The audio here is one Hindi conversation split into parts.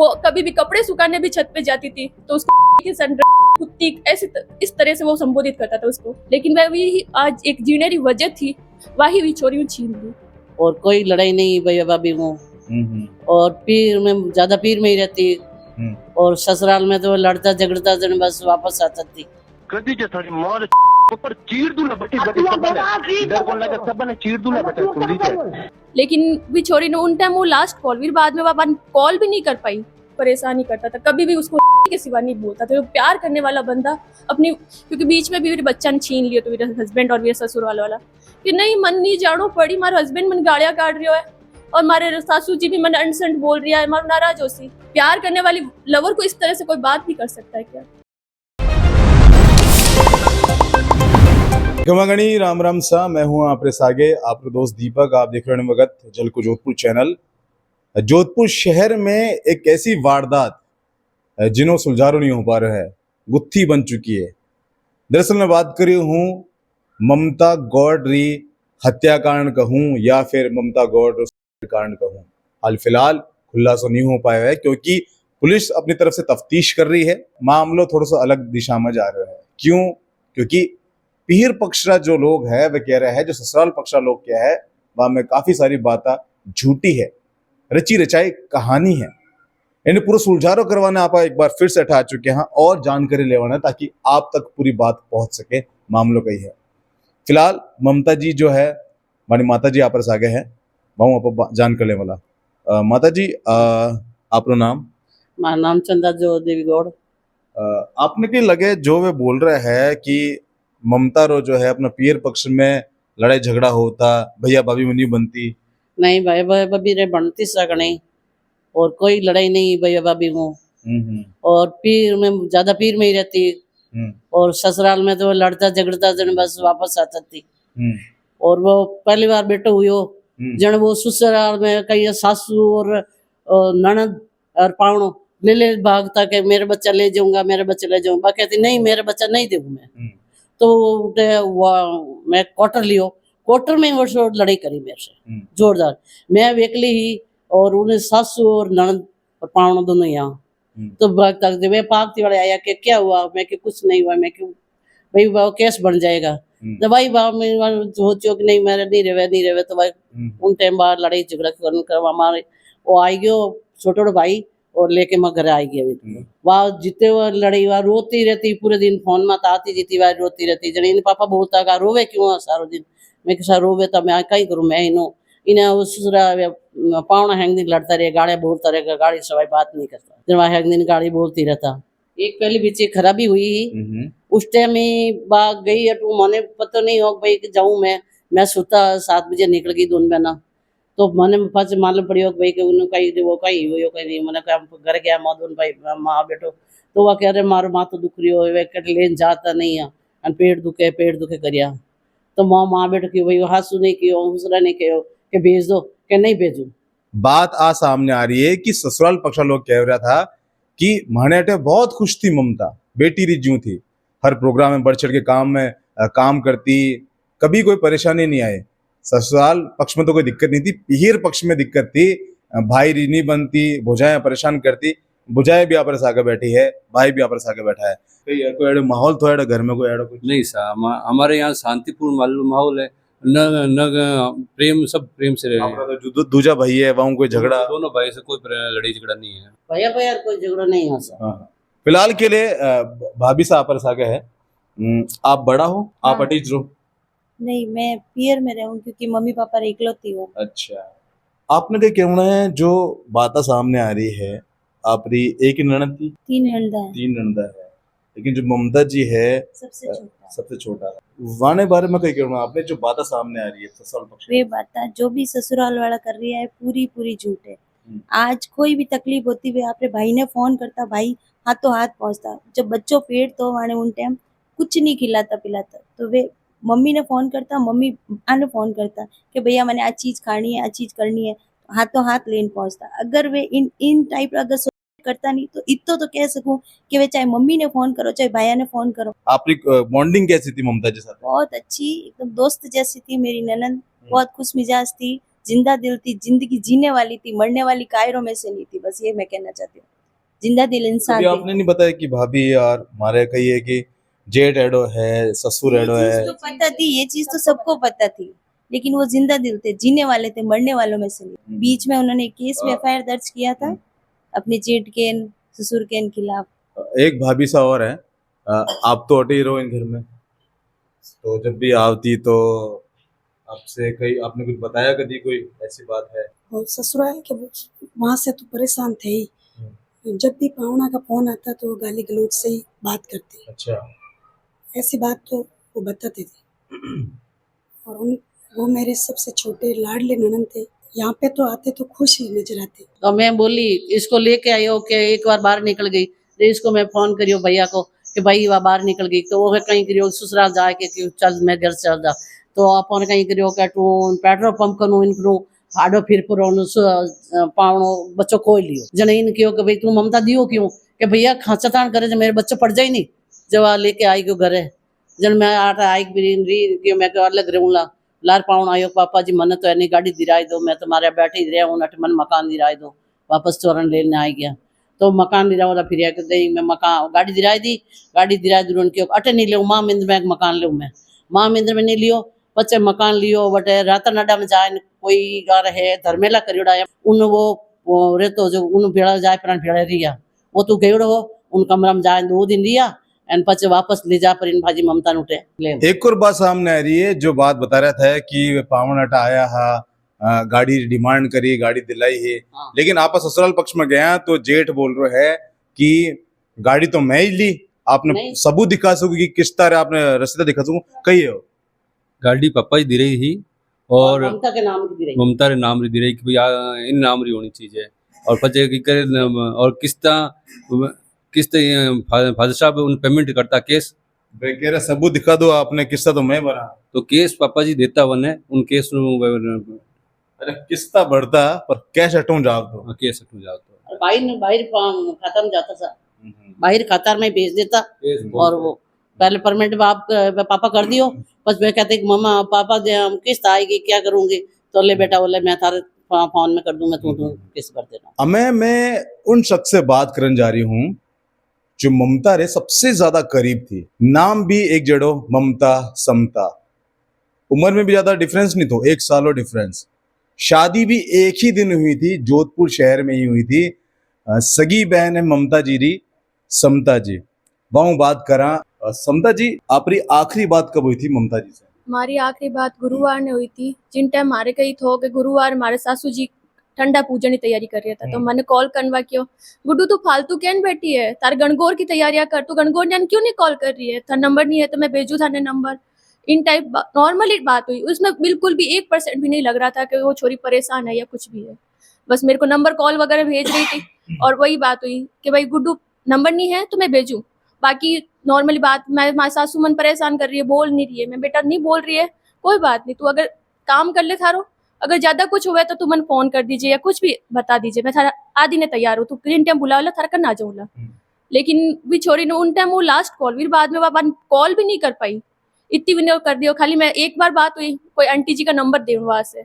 वो कभी भी कपड़े सुखाने भी छत पे जाती थी तो उसको की सन कुत्ती ऐसे इस तरह से वो संबोधित करता था उसको। लेकिन वह भी आज एक जीने की वजह थी, वही भी छोरी छीन ली। और कोई लड़ाई नहीं भैया भाभी को, और पीर में ज्यादा पीर में ही रहती, और ससुराल में तो लड़ता झगड़ता जन बस वापस आता थी। कदी जे थारी मार ऊपर चीर दूला बटी बटी इधर को लगा सब ने चीर दूला बटे सुनी जे। लेकिन भी छोरी ने उन टाइम वो लास्ट कॉल, फिर बाद में वापस कॉल भी नहीं कर पाई। परेशानी करता था, कभी भी उसको के सिवा नहीं बोलता था। तो प्यार करने वाला बंदा अपनी, क्योंकि बीच में भी मेरे बच्चा ने छीन लिया तो मेरे हस्बैंड और मेरे ससुराल वाला कि नहीं मन नहीं जानो पड़ी, मारे हस्बैंड मन गाड़ियां काट रही है और मारे सासू जी भी मन अनसंट बोल रही है, मारो नाराज हो सी। प्यार करने वाली लवर को इस तरह से कोई बात भी कर सकता है क्या? गमागणी राम राम सा, मैं हूं आपरे सागे आपका दोस्त दीपक। आप देख रहे हैं वक्त जल को जोधपुर चैनल। जोधपुर शहर में एक ऐसी वारदात जिन्हों सुलझारो नहीं हो पा रहा है, गुत्थी बन चुकी है। दरअसल मैं बात कर रही हूँ ममता गौड़ री हत्याकांड कहूँ या फिर ममता गौड़ कांड कहूँ। हाल फिलहाल खुलासा नहीं हो पाया है क्योंकि पुलिस अपनी तरफ से तफ्तीश कर रही है। मामला थोड़ा सा अलग दिशा में जा रहा है। क्यों? क्योंकि पीर पक्षरा जो लोग है वह कह रहे हैं, जो ससुराल पक्षरा लोग क्या है वहां में काफी सारी बातें झूठी है, रची रचाई कहानी है। इन्हें पूरा सुलझारो करवाने आप एक बार फिर से आ चुके हैं और जानकारी लेवाना ताकि आप तक पूरी बात पहुंच सके। मामलों का ही है। फिलहाल ममता जी जो है हमारी माता जी आप आगे है, वह आप जान कर ले वाला। माता जी आपका नाम? मारा नाम चंदा जो देवी गौड़। आपने क्या लगे जो वे बोल रहे हैं कि ममता रो जो है अपना पीर पक्ष में लड़ाई झगड़ा होता, भैया भाभी में नहीं बनती? नहीं भाई भाभी रे बनती सकने, और कोई लड़ाई नहीं भैया भाभी को, और पीर में ज्यादा पीर में ही रहती, और ससुराल में तो लड़ता झगड़ता जन बस वापस आता थी। और वो पहली बार बेटो हुयो जन वो ससुराल में कई सासू और ननद और पावनो ले भागता के मेरे बच्चा ले जाऊंगा, मेरे बच्चा ले जाऊंगा। कहती नहीं मेरे बच्चा नहीं दूंगा मैं। तो मैं क्वार्टर लियो, क्वार्टर में वो लड़ाई करी मेरे से जोरदार। मैं अकेली ही, और उन्हें सासू और ननद और पावनो दोनों यहाँ। तो भागता वे पागती वाले आया कि क्या हुआ? मैं कि कुछ नहीं हुआ। मैं क्यों भाई वो केस बन जाएगा। तो भाई बाप में सोचो कि नहीं मेरे नहीं रहे तो भाई उन टाइम बाद लड़ाई झगड़ा कर हमारे वो आई गयो छोटो भाई और लेके मैं घर आई गया। वह जीते हुए लड़ाई वह रोती रहती पूरे दिन, फोन में आती जीती वह रोती रहती। जन इन पापा बोलता का रोवे क्यों सारो दिन? मैं कि सर रोवे तो मैं कहीं करूँ। मैं इन्हें उस पावना हैंग दिन लड़ता रहे, गाड़ी बोलता रहेगा, गाड़ी सवाई बात नहीं करता। जब वह हैंग दिन गाड़ी बोलती रहता। एक पहली बीच खराबी हुई उस टाइम में बाग गई अटू, मने पता नहीं हो भाई जाऊं मैं सुता 7 बजे निकल गई दोनों बहना। तो मने पास मालूम पड़ियो भाई कि उन्होंने कहीं वो कहीं हुई कहीं नहीं। मैंने घर गया मधुन भाई माँ बेटो, तो वह कह रहे मारो माँ तो दुख रही हो, वे कट लेन जाता नहीं है, पेट दुखे करिया। तो माँ बेटो की भाई हासू नहीं कियो, दूसरा नहीं कहो कि भेज दो, कि नहीं भेजू। बात आ सामने आ रही है कि ससुराल पक्षा लोग कह रहा था कि मानेटे बहुत खुश थी ममता, बेटी रिज्यू थी, हर प्रोग्राम में बढ़ चढ़ के काम करती, कभी कोई परेशानी नहीं आए। ससुराल पक्ष में तो कोई दिक्कत नहीं थी, पीर पक्ष में दिक्कत थी। भाई नहीं बनती, भुजाएं परेशान करती, भुजाएं भी आपस आगे बैठी है, भाई भी आपस आगे बैठा है। कोई माहौल तो है घर में कोई ऐसा कुछ नहीं सा हमारे यहाँ शांतिपूर्ण माहौल है। न प्रेम, सब प्रेम से रहे हैं। तो दूजा भाई है वहां कोई झगड़ा? दोनों भाई से कोई लड़ाई झगड़ा नहीं है। भैया भैया कोई झगड़ा नहीं है सर। फिलहाल के लिए भाभी साहब पर सागे है। आप बड़ा हो? हाँ। आप अटीज रहो? नहीं मैं पियर में रहूं क्योंकि मम्मी पापा इकलौती हूँ। अच्छा, आपने क्या कहना है जो बात सामने आ रही है? आपरी एक ही ननद थी? 3 नंदा है। 3 ननदा है, लेकिन जो ममता जी है सबसे छोटा है। वाने बारे में क्या कहना आपने जो बात सामने आ रही है ससुराल पक्ष? वे बात जो भी ससुराल वाला कर रही है पूरी झूठ है। आज कोई भी तकलीफ होती वे आपरे भाई ने फोन करता, भाई हाथों हाथ पहुंचता। जब बच्चों पेट तो वाने उन टाइम कुछ नहीं खिलाता पिलाता, तो वे मम्मी ने फोन करता, मम्मी आने फोन करता कि भैया मैंने आज चीज खानी है, आज चीज करनी है, हाथों हाथ लेन पहुंचता। अगर वे इन टाइप अगर करता नहीं तो इतो तो कह सकूं कि वे चाहे मम्मी ने फोन करो चाहे भैया ने फोन करो। आपकी बॉन्डिंग कैसी थी ममता जी साथ? बहुत अच्छी, एकदम दोस्त जैसी थी मेरी ननद। बहुत खुश मिजाज थी, जिंदा दिल थी, जिंदगी जीने वाली थी, मरने वाली कायरों में से नहीं थी। बस ये मैं कहना चाहती हूँ, जिंदा दिल इंसान कभी थी। आपने नहीं बताया कि भाभी यार हमारे कही है कि जेठ एडो है, ससुर एडो ये है? चीज तो पता थी, ये चीज तो सबको पता थी, लेकिन वो जिंदा दिल थे, जीने वाले थे, मरने वालों में से नहीं। बीच में उन्होंने केस में एफआईआर दर्ज किया था अपने जेठ के ससुर के खिलाफ। एक भाभी सा और है, आप तो अटे ही रहो इन घर में, तो जब भी आवती तो आपसे कहीं आपने कुछ बताया, कभी कोई ऐसी बात है? और ससुराल के वहाँ से तो परेशान थे ही। जब भी पाहुणा का फोन आता तो वो गाली गलौज से ही बात करते, अच्छा। ऐसी बात तो वो बताते थे। और वो मेरे सबसे छोटे लाडले ननद थे, यहाँ पे तो आते तो खुश ही नजर आते। तो मैं बोली इसको लेके आयो कि एक बार बाहर निकल गई, तो इसको मैं फोन करियो भैया को कि भाई वह बाहर निकल गई, तो वो कहीं करियो ससुराल जाके कि चल मैं घर चल जा, तो अपन कहीं करियो कि तू पेट्रोल पंप करूँ इनको आडो फिर पुरोनो पावनो बच्चों कोई लियो जने इन कियो कि भाई तू ममता दियो क्यों कि भैया खाचातान करे जो मेरे बच्चे पड़ जाए नहीं जब आ लेके आई क्यों घरे जन मैं आटा आई भी मैं अलग रहूंगा लार पाउन आयो पापा जी मन तो एनी गाड़ी दिराई दो, मैं तुम्हारे बैठे ही रहा हूँ नट मन मकान दिराई दो, वापस चोरन लेने आई गया तो मकान दिराओ फिर मैं मकान गाड़ी दिराई दी, गाड़ी दिराई दी उनके अटे नहीं लियो माँ मिंद्र में मकान लियो, मैं माँ मिंद्र में नहीं लियो पचे मकान लियो बटे राता नडा में जाए कोई गार है धर्मेला करियोड़ा है उन वो रे तो जो उन भेड़ा जाए प्राण भेड़ा रिया वो तू गयोड़ो हो उन कमरा में जाए 2 दिन रिया एंड पचे वापस ले जा पर इन भाजी ममता उठे ले। एक और बात सामने आ रही है, जो बात बता रहा था कि पावन अटा आया हा, गाड़ी डिमांड करी, गाड़ी दिलाई है, हाँ। लेकिन आप ससुराल पक्ष में गया तो जेठ बोल रहे है कि गाड़ी तो मैं ही ली, आपने नहीं। सबूत दिखा सको कि किस्ता रे आपने रसीदा दिखा सको कही हो? गाड़ी पापा ही दे रही थी और ममता के नाम की दी रही ममता रे नाम री दी रही कि भैया इन नाम री होनी चाहिए और पचे की करे और किस्त फादर साहब उन पेमेंट करता केस भाई कह रहे सबूत दिखा दो, आपने किस्ता तो मैं भरा। तो केस पापा जी देता वने उन केस अरे किस्ता बढ़ता पर कैश हटूं जाओ तो केस हट जाओ तो बाहर खाता में जाता था, बाहर खातार में भेज देता केस और वो पहले परमिट बाप पापा कर दियो बस मैं कहते कि मम्मा पापा दे हम किस्त आएगी क्या करूंगी तो ले बेटा बोले मैं थारे फोन में कर दूं मैं तू किस्त कर देना। अब मैं उन शख्स से बात करने जा रही हूँ जो ममता रे सबसे ज्यादा करीब थी, नाम भी एक जड़ो ममता समता, उम्र में भी ज्यादा डिफरेंस नहीं तो 1 साल डिफरेंस, शादी भी एक ही दिन हुई थी, जोधपुर शहर में ही हुई थी। सगी बहन है ममता जी री समता जी, वहां बात करा। समता जी आपरी आखिरी बात कब हुई थी ममता जी से? हमारी आखिरी बात गुरुवार ने हुई थी, जिन टाइम हमारे कही थो कि गुरुवार हमारे सासू जी ठंडा पूजन की तैयारी कर रहा था, तो मैंने कॉल करवा क्यों गुड्डू तू फालतू कैन बैठी है, तार गणगौर की तैयारियां कर, तू गणगौर जान क्यों नहीं कॉल कर रही है, थार नंबर नहीं है तो मैं भेजू थाने नंबर। इन टाइप नॉर्मली बात हुई, उसमें बिल्कुल भी 1% भी नहीं लग रहा था कि वो छोरी परेशान है या कुछ भी है, बस मेरे को नंबर कॉल वगैरह भेज रही थी और वही बात हुई कि भाई गुड्डू नंबर नहीं है तो मैं भेजूँ, बाकी नॉर्मली बात मैं हमारे सासू मन परेशान कर रही है, बोल नहीं रही है, मैं बेटा नहीं बोल रही है कोई बात नहीं, तू अगर काम कर ले थारो, अगर ज्यादा कुछ हुआ तो तू मन फोन कर दीजिए या कुछ भी बता दीजिए, मैं थारा आदि ने तैयार हूँ, तू किन टाइम बुला ला थारा करना आ जाऊंगा। लेकिन भी छोरी ने उन टाइम वो लास्ट कॉल भी बाद में बाबा कॉल भी नहीं कर पाई, इतनी भी नहीं कर दियो, खाली मैं एक बार बात हुई कोई आंटी जी का नंबर दे वहां से,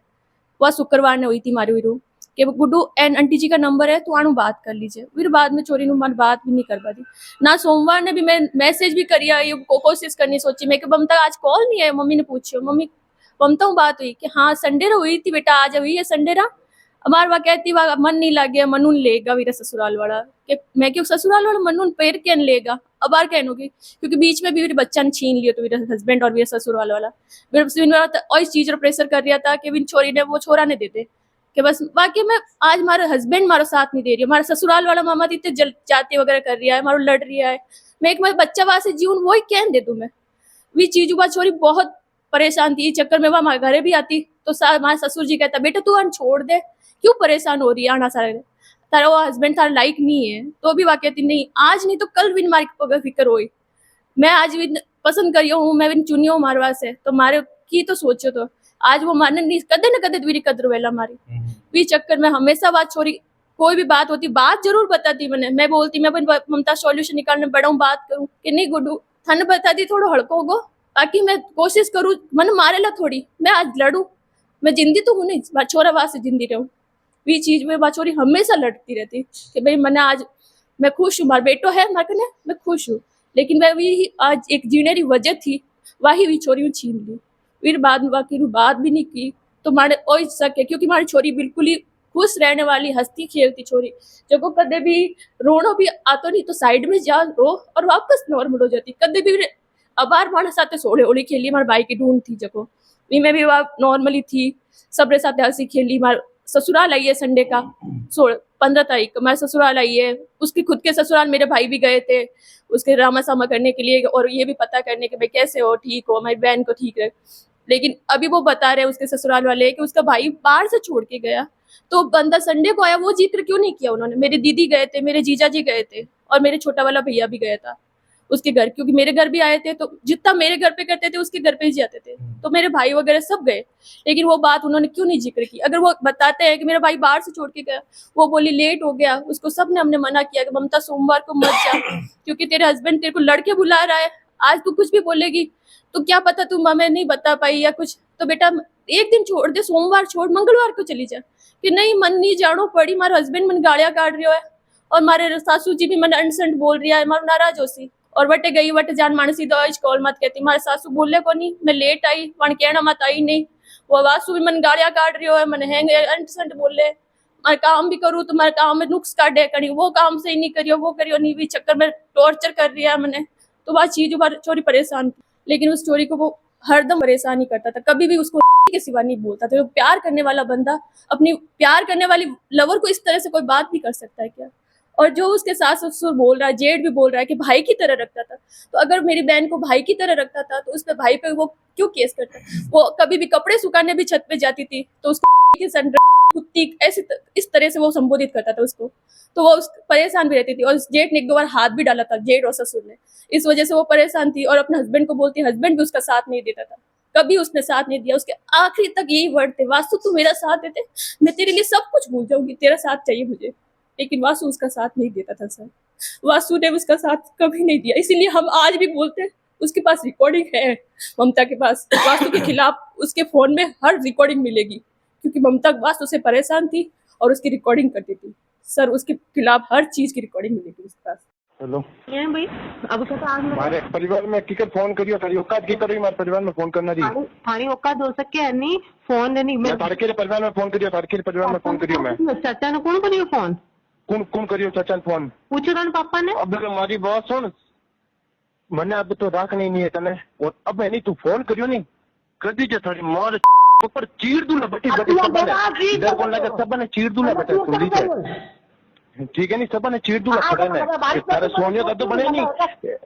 वह शुक्रवार ने हुई थी मारी हुई कि गुड्डू एंड आंटी जी का नंबर है तो आनू बात कर लीजिए, फिर बाद में छोरी मन बात भी नहीं कर पाती ना। सोमवार ने भी मैं मैसेज भी करिया, ये कोशिश करनी सोची मैं कि ममता आज कॉल नहीं है, मम्मी ने पूछी मम्मी ममता बात हुई कि हाँ संडे रो हुई थी बेटा, आज हुई है संडे रा, हमार वह कहती वह मन नहीं लग गया मनून लेगा वीरा ससुराल वाला, कि मैं क्यों ससुराल वाला मनून पैर के लेगा अब बार कहूँगी, क्योंकि बीच में भी मेरे बच्चा ने छीन लिया तो मेरा हस्बैंड और मेरा ससुराल वाला और इस चीज प्रेशर कर रहा था कि विन छोरी ने वो छोरा ने देते कि बस बाकी मैं आज हमारा हस्बैंड हमारा साथ नहीं दे रही है, हमारा ससुराल वाला मामा इतने जल जाती वगैरह कर रहा है, हमारा लड़ रहा है, मैं एक मेरा बच्चा वहां से जीवन वही कहन दे दूं मैं वी चीज वह छोरी बहुत परेशान थी, इस चक्कर में वह हमारे घरे भी आती तो हमारे ससुर जी कहता बेटा तू अन छोड़ दे क्यों परेशान हो रही है, आना सारे तारा वो हस्बैंड तारा लाइक नहीं है, तो भी वह कहती नहीं आज नहीं तो कल भी हमारी फिक्र हुई, मैं आज भी पसंद करी हूँ, मैं भी चुनी हूँ हमारे वास्ते तो मारे की तो सोचो, तो आज वो माने नहीं कदे न कदे मेरी कदर वेला हमारी भी चक्कर में हमेशा बात छोड़ी, कोई भी बात होती बात जरूर बताती मैं बोलती मैं ममता सॉल्यूशन निकालने बड़ा हूँ बात करूँ कि नहीं गुड्डू थाने बताती थोड़ा हड़को होगो, बाकी मैं कोशिश करूँ मन मारे ला थोड़ी मैं आज लड़ू मैं जिंदी तो हूँ नहीं, छोरा वहां से जिंदी रहूँ। ये चीज में छोरी हमेशा लड़ती रहती कि भाई मैंने आज मैं खुश हूँ, मारा बेटो है मारे कने, मैं खुश हूँ, लेकिन मैं भी आज एक जीने की वजह थी वही भी छोरी छीन ली। फिर बाद में बाकी बात भी नहीं की तो मारे ओ शक है, क्योंकि हमारी छोरी बिल्कुल ही खुश रहने वाली हंसती खेलती छोरी, जब कदे भी रोनो भी आतो नहीं तो साइड में जा रो और वापस नॉर्मल हो जाती। कदे भी अबार मारे साथे सोड़े ओड़ी खेली, मारे भाई की ढूंढ थी जको मैं भी वहाँ नॉर्मली थी, सबरे साथ हंसी खेली। मारे ससुराल आई है संडे का 15 तारीख को मैं ससुराल आई है, उसके खुद के ससुराल मेरे भाई भी गए थे उसके रामा सामा करने के लिए और ये भी पता करने के भाई कैसे हो, ठीक हो, हमारी बहन को ठीक रहे। लेकिन अभी वो बता रहे उसके ससुराल वाले कि उसका भाई बाहर से छोड़ के गया, तो बंदा संडे को आया वो जिक्र क्यों नहीं किया उन्होंने। मेरे दीदी गए थे, मेरे जीजा जी गए थे और मेरे छोटा वाला भैया भी गया था उसके घर, क्योंकि मेरे घर भी आए थे तो जितना मेरे घर पे करते थे उसके घर पे ही जाते थे, तो मेरे भाई वगैरह सब गए। लेकिन वो बात उन्होंने क्यों नहीं जिक्र की। अगर वो बताते हैं कि मेरा भाई बाहर से छोड़ के गया, वो बोली लेट हो गया, उसको सबने हमने मना किया कि ममता सोमवार को मत जा क्योंकि तेरे हस्बैंड तेरे को लड़के बुला रहा है, आज तू कुछ भी बोलेगी तो क्या पता तू हमें नहीं बता पाई या कुछ, तो बेटा एक दिन छोड़ दे, सोमवार छोड़ मंगलवार को चली जा। कि नहीं मन नहीं जानो पड़ी, मारे हस्बैंड मन गाड़ियां काट रही है और मारे सासू जी भी मन अनसंट बोल रही है, मारो नाराज हो सी और वटे गई वटे जान मानसी दो कॉल मत कहती। मारे सासू बोले को नहीं, मैं लेट आई पण कहना मत आई नहीं, वो वासु भी मन गाड़ियां काट रही है, मन हैंग अनसंट बोले, मैं काम भी करूँ तो मेरे काम में नुक्स काटे करी, वो काम से ही नहीं करियो वो करियो नहीं, भी चक्कर में टॉर्चर कर रही है मैंने। तो वह चीज चोरी परेशान थी, लेकिन उस चोरी को वो हरदम परेशान ही करता था, कभी भी उसको के सिवा नहीं बोलता था। वो प्यार करने वाला बंदा अपनी प्यार करने वाली लवर को इस तरह से कोई बात भी कर सकता है क्या। और जो उसके सास ससुर बोल रहा है, जेठ भी बोल रहा है कि भाई की तरह रखता था, तो अगर मेरी बहन को भाई की तरह रखता था तो उस पे भाई पे वो क्यों केस करता। वो कभी भी कपड़े सुखाने भी छत पे जाती थी तो उसको कुत्ती ऐसे इस तरह से वो संबोधित करता था उसको, तो वो परेशान भी रहती थी। और जेठ ने एक दो बार हाथ भी डाला था, जेठ और ससुर ने, इस वजह से वो परेशान थी और अपने हस्बैंड को बोलती, हस्बैंड भी उसका साथ नहीं देता था, कभी उसने साथ नहीं दिया। उसके आखिरी तक यही वर्ड थे, वासु तू मेरा साथ देते मैं तेरे लिए सब कुछ भूल जाऊंगी, तेरा साथ चाहिए मुझे। लेकिन वासु उसका साथ नहीं देता था सर, वासु ने उसका साथ कभी नहीं दिया। इसीलिए हम आज भी बोलते हैं, उसके पास रिकॉर्डिंग है ममता के पास, वासु के खिलाफ उसके फोन में हर रिकॉर्डिंग मिलेगी, क्योंकि ममता वासु से परेशान थी और उसकी रिकॉर्डिंग करती थी सर, उसके खिलाफ हर चीज की रिकॉर्डिंग मिलेगी उसके पास। हेलो ये भाई अब क्या आज मारे परिवार में किकर फोन करियो तारी औकात की करी मारे परिवार में फोन करना दी थारी औकात हो सके है नहीं फोन नहीं मैं तारे के परिवार में फोन करियो, तारे के परिवार में फोन करियो, मैं चाचा ने कौन करियो फोन, कौन कौन करियो चाचा ने फोन, पूछो था पापा ने। अब हमारी बात सुन, मैंने अब तो राख नहीं है तने, और अब मैं नहीं तू फोन करियो नहीं कर दीजिए थारी मार ऊपर चीर दूंगा बटी बटी सब डर को लगे सब ने चीर दूंगा बेटा सुन लीजिए, ठीक है नहीं सब ने चीर दूंगा खड़े ने तारे सोनिया दादू बने नहीं,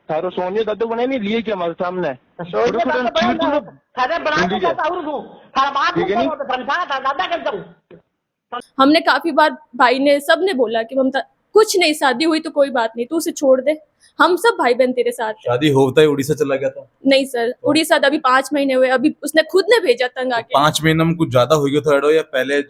तारो सोनिया दादू बने नहीं लिए क्या हमारे सामने चीर दूंगा ठीक है नहीं। हमने काफी बार भाई ने सब ने बोला कि ममता कुछ नहीं, शादी हुई तो कोई बात नहीं, तू उसे छोड़ दे, हम सब भाई बहन तेरे साथ हैं। शादी होता ही उड़ीसा चला गया था? नहीं सर, उड़ीसा अभी 5 महीने हुए, अभी उसने खुद ने भेजा तंग आके। 5 महीने में कुछ ज्यादा हो गया था एडो, या पहले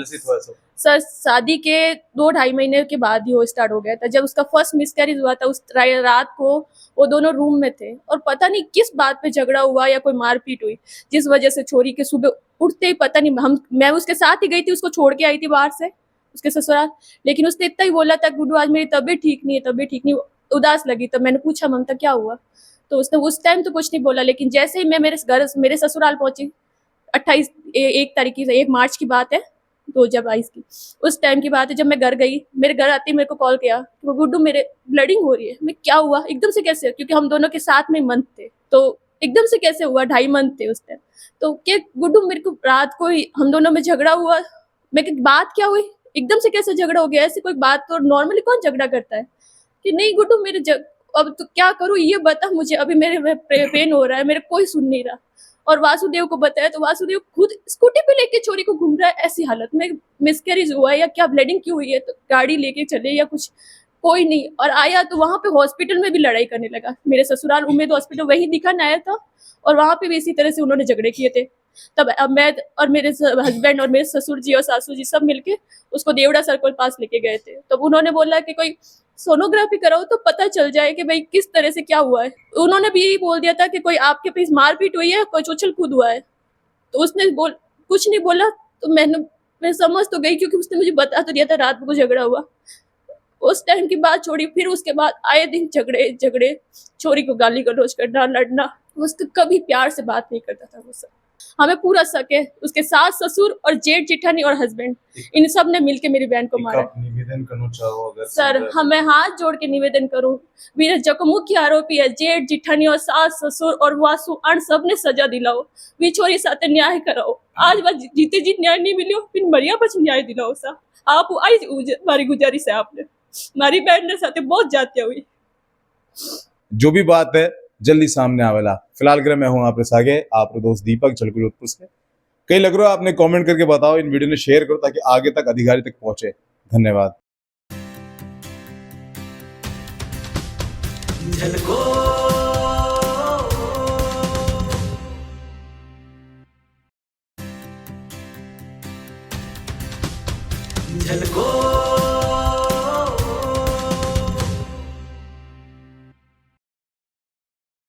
से थोड़ा सा? सर शादी के 2-2.5 महीने के बाद ही वो स्टार्ट हो गया था, जब उसका फर्स्ट मिसकैरेज हुआ था उस रात को वो दोनों रूम में थे और पता नहीं किस बात पे झगड़ा हुआ या कोई मारपीट हुई, जिस वजह से छोरी के सुबह उठते ही पता नहीं मैं उसके साथ ही गई थी, उसको छोड़ के आई थी बाहर से उसके ससुराल, लेकिन उसने इतना ही बोला था गुड्डू आज मेरी तबीयत ठीक नहीं है, तबीयत ठीक नहीं, उदास लगी। तो मैंने पूछा ममता क्या हुआ, तो उसने उस टाइम तो कुछ नहीं बोला, लेकिन जैसे ही मैं मेरे ससुराल पहुंची 1 मार्च की बात है 2022 की, उस टाइम की बात है, जब मैं घर गई, मेरे घर आते ही मेरे को कॉल किया वो गुड्डू मेरे ब्लडिंग हो रही है। मैं क्या हुआ एकदम से कैसे, क्योंकि हम दोनों के साथ में मंथ थे, तो एकदम से कैसे हुआ, 2.5 मंथ थे उस टाइम। तो क्या गुड्डू मेरे को रात को ही हम दोनों में झगड़ा हुआ, मैं बात क्या हुई एकदम से कैसे झगड़ा हो गया, ऐसी कोई बात तो नॉर्मली कौन झगड़ा करता है कि नहीं गुड्डू मेरे अब तो क्या करूँ ये बता मुझे, अभी मेरे पेन हो रहा है, मेरे कोई सुन नहीं रहा। और वासुदेव को बताया तो वासुदेव खुद स्कूटी पे लेके छोरी को घूम रहा है, ऐसी हालत में मिसकैरेज हुआ है या क्या ब्लीडिंग क्यों हुई है, तो गाड़ी लेके चले या कुछ, कोई नहीं। और आया तो वहां पे हॉस्पिटल में भी लड़ाई करने लगा, मेरे ससुराल उम्मीद हॉस्पिटल वही दिखाने आया था और वहां पे भी इसी तरह से उन्होंने झगड़े किए थे। तब अब मैं और मेरे हस्बैंड और मेरे ससुर जी और सासू जी सब मिलके उसको देवड़ा सर्कल पास लेके गए थे। तब उन्होंने बोला कि कोई सोनोग्राफी कराओ तो पता चल जाए कि भाई किस तरह से क्या हुआ है। उन्होंने भी यही बोल दिया था कि कोई आपके पास मारपीट हुई है, कोई उछल कूद हुआ है। तो उसने कुछ नहीं बोला तो मैं समझ तो गई, क्योंकि उसने मुझे बता तो दिया था रात को झगड़ा हुआ। उस टाइम की बात छोड़ी, फिर उसके बाद आए दिन झगड़े, छोरी को गाली गलौज करना, लड़ना। उसको कभी प्यार से बात नहीं करता था वो सब। हमें पूरा शक है उसके सास ससुर और जेठ जेठानी और हस्बैंड इन सब ने मिलके मेरी बहन को मारा। निवेदन करना चाहो अगर सर हमें हाथ जोड़ के निवेदन करूं, मेरे जो मुख्य आरोपी है जेठ जेठानी और सास ससुर और वासु अण सब ने सजा दिलाओ, वी छोरी साथ न्याय कराओ। आज बात जीते जी न्याय नहीं मिलो, फिर मरिया पछ न्याय दिलाओ सा। आप आई हमारी गुजारिश है, आपने हमारी बहन ने साथ बहुत जाती हुई जो भी बात है जल्दी सामने आवेला। फिलहाल के लिए मैं हूं आपके सागे, आपका दोस्त दीपक झलको जोधपुर से। कई लग रहा है आपने कमेंट करके बताओ, इन वीडियो ने शेयर करो ताकि आगे तक अधिकारी तक पहुंचे। धन्यवाद। झलको